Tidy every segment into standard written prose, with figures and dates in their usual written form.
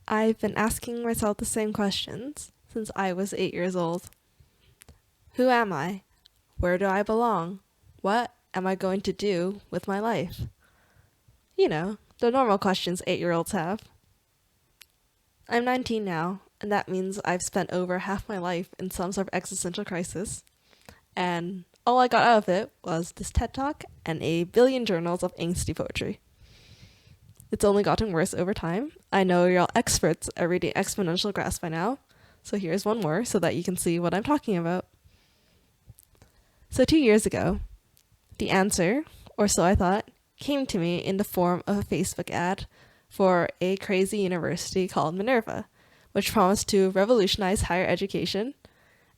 I've been asking myself the same questions since I was 8 years old. Who am I? Where do I belong? What am I going to do with my life? You know, the normal questions 8-year-olds have. I'm 19 now, and that means I've spent over half my life in some sort of existential crisis. And all I got out of it was this TED Talk and a billion journals of angsty poetry. It's only gotten worse over time. I know you're all experts at reading Exponential Graphs by now, so here's one more so that you can see what I'm talking about. So 2 years ago, the answer, or so I thought, came to me in the form of a Facebook ad for a crazy university called Minerva, which promised to revolutionize higher education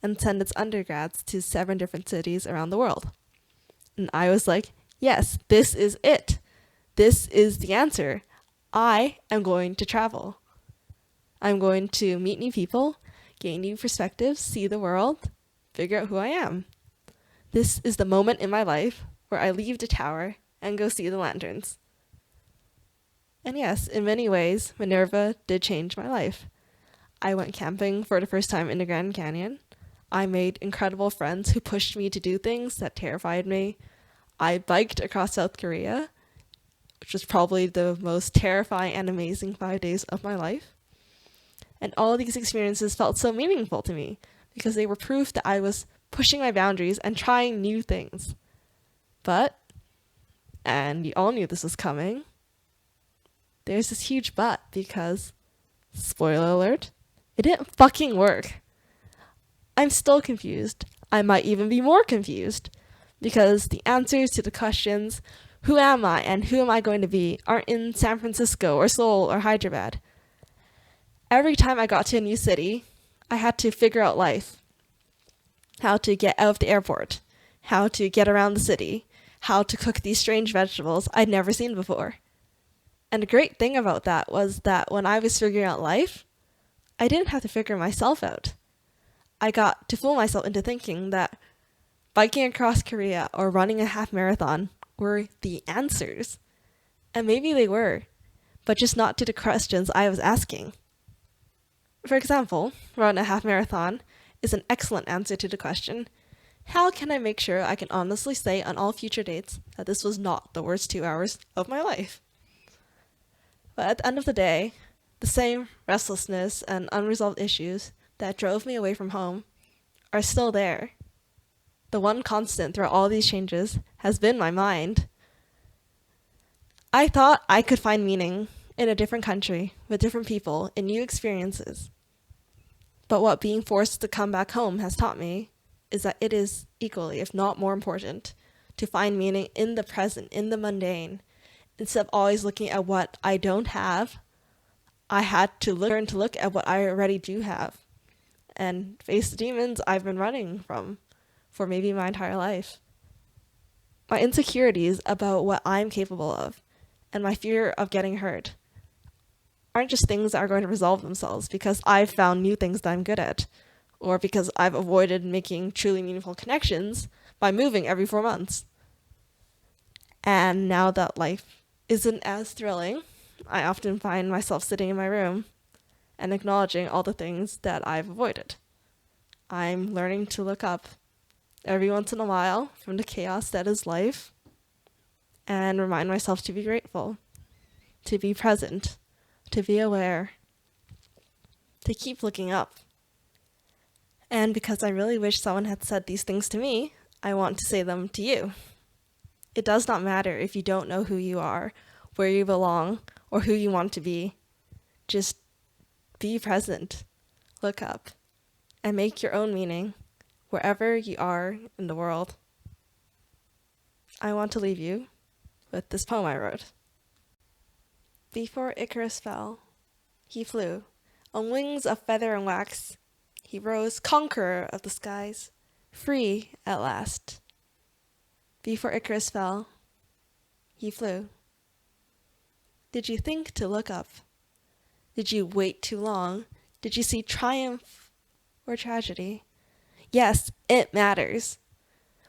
and send its undergrads to 7 different cities around the world. And I was like, yes, this is it. This is the answer. I am going to travel. I'm going to meet new people, gain new perspectives, see the world, figure out who I am. This is the moment in my life where I leave the tower and go see the lanterns. And yes, in many ways, Minerva did change my life. I went camping for the first time in the Grand Canyon. I made incredible friends who pushed me to do things that terrified me. I biked across South Korea, which was probably the most terrifying and amazing 5 days of my life. And all these experiences felt so meaningful to me because they were proof that I was pushing my boundaries and trying new things. But, and you all knew this was coming, there's this huge but because, spoiler alert, it didn't fucking work. I'm still confused. I might even be more confused because the answers to the questions, who am I and who am I going to be, aren't in San Francisco or Seoul or Hyderabad. Every time I got to a new city, I had to figure out life. How to get out of the airport, how to get around the city, how to cook these strange vegetables I'd never seen before. And the great thing about that was that when I was figuring out life, I didn't have to figure myself out. I got to fool myself into thinking that biking across Korea or running a half marathon were the answers. And maybe they were, but just not to the questions I was asking. For example, run a half marathon is an excellent answer to the question, how can I make sure I can honestly say on all future dates that this was not the worst 2 hours of my life? But at the end of the day, the same restlessness and unresolved issues that drove me away from home are still there. The one constant throughout all these changes has been my mind. I thought I could find meaning in a different country, with different people, in new experiences. But what being forced to come back home has taught me is that it is equally, if not more important, to find meaning in the present, in the mundane. Instead of always looking at what I don't have, I had to learn to look at what I already do have and face the demons I've been running from for maybe my entire life. My insecurities about what I'm capable of and my fear of getting hurt aren't just things that are going to resolve themselves because I've found new things that I'm good at, or because I've avoided making truly meaningful connections by moving every 4 months. And now that life isn't as thrilling, I often find myself sitting in my room and acknowledging all the things that I've avoided. I'm learning to look up every once in a while from the chaos that is life and remind myself to be grateful, to be present, to be aware, to keep looking up. And because I really wish someone had said these things to me, I want to say them to you. It does not matter if you don't know who you are, where you belong, or who you want to be. Just be present, look up, and make your own meaning wherever you are in the world. I want to leave you with this poem I wrote. Before Icarus fell, he flew. On wings of feather and wax, he rose, conqueror of the skies, free at last. Before Icarus fell, he flew. Did you think to look up? Did you wait too long? Did you see triumph or tragedy? Yes, it matters.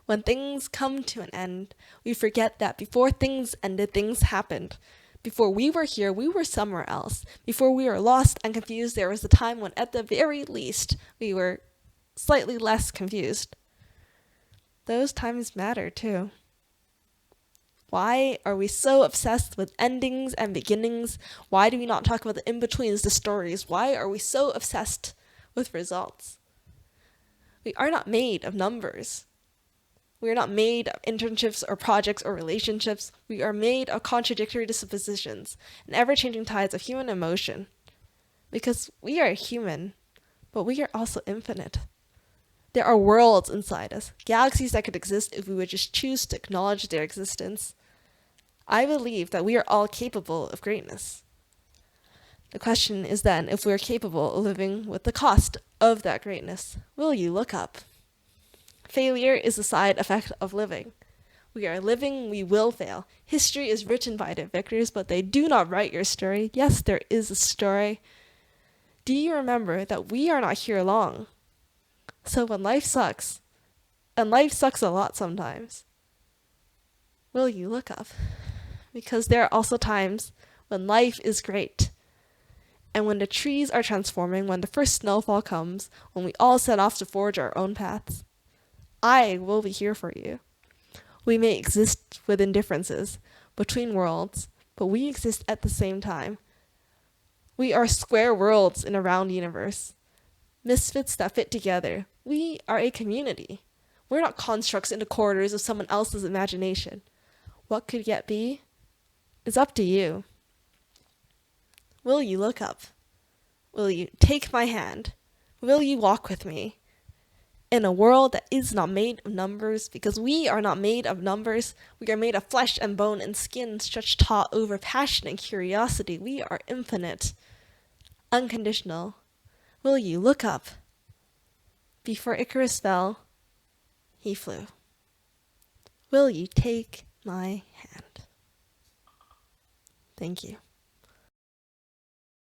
When things come to an end, we forget that before things ended, things happened. Before we were here, we were somewhere else. Before we were lost and confused, there was a time when, at the very least, we were slightly less confused. Those times matter too. Why are we so obsessed with endings and beginnings? Why do we not talk about the in-betweens, the stories? Why are we so obsessed with results? We are not made of numbers. We are not made of internships or projects or relationships. We are made of contradictory dispositions and ever-changing tides of human emotion. Because we are human, but we are also infinite. There are worlds inside us, galaxies that could exist if we would just choose to acknowledge their existence. I believe that we are all capable of greatness. The question is then if we are capable of living with the cost of that greatness. Will you look up? Failure is a side effect of living. We are living, we will fail. History is written by the victors, but they do not write your story. Yes, there is a story. Do you remember that we are not here long? So when life sucks, and life sucks a lot sometimes, will you look up? Because there are also times when life is great. And when the trees are transforming, when the first snowfall comes, when we all set off to forge our own paths, I will be here for you. We may exist within differences, between worlds, but we exist at the same time. We are square worlds in a round universe. Misfits that fit together. We are a community. We're not constructs in the corridors of someone else's imagination. What could yet be is up to you. Will you look up? Will you take my hand? Will you walk with me? In a world that is not made of numbers, because we are not made of numbers, we are made of flesh and bone and skin stretched taut over passion and curiosity. We are infinite, unconditional. Will you look up? Before Icarus fell, he flew. Will you take my hand? Thank you.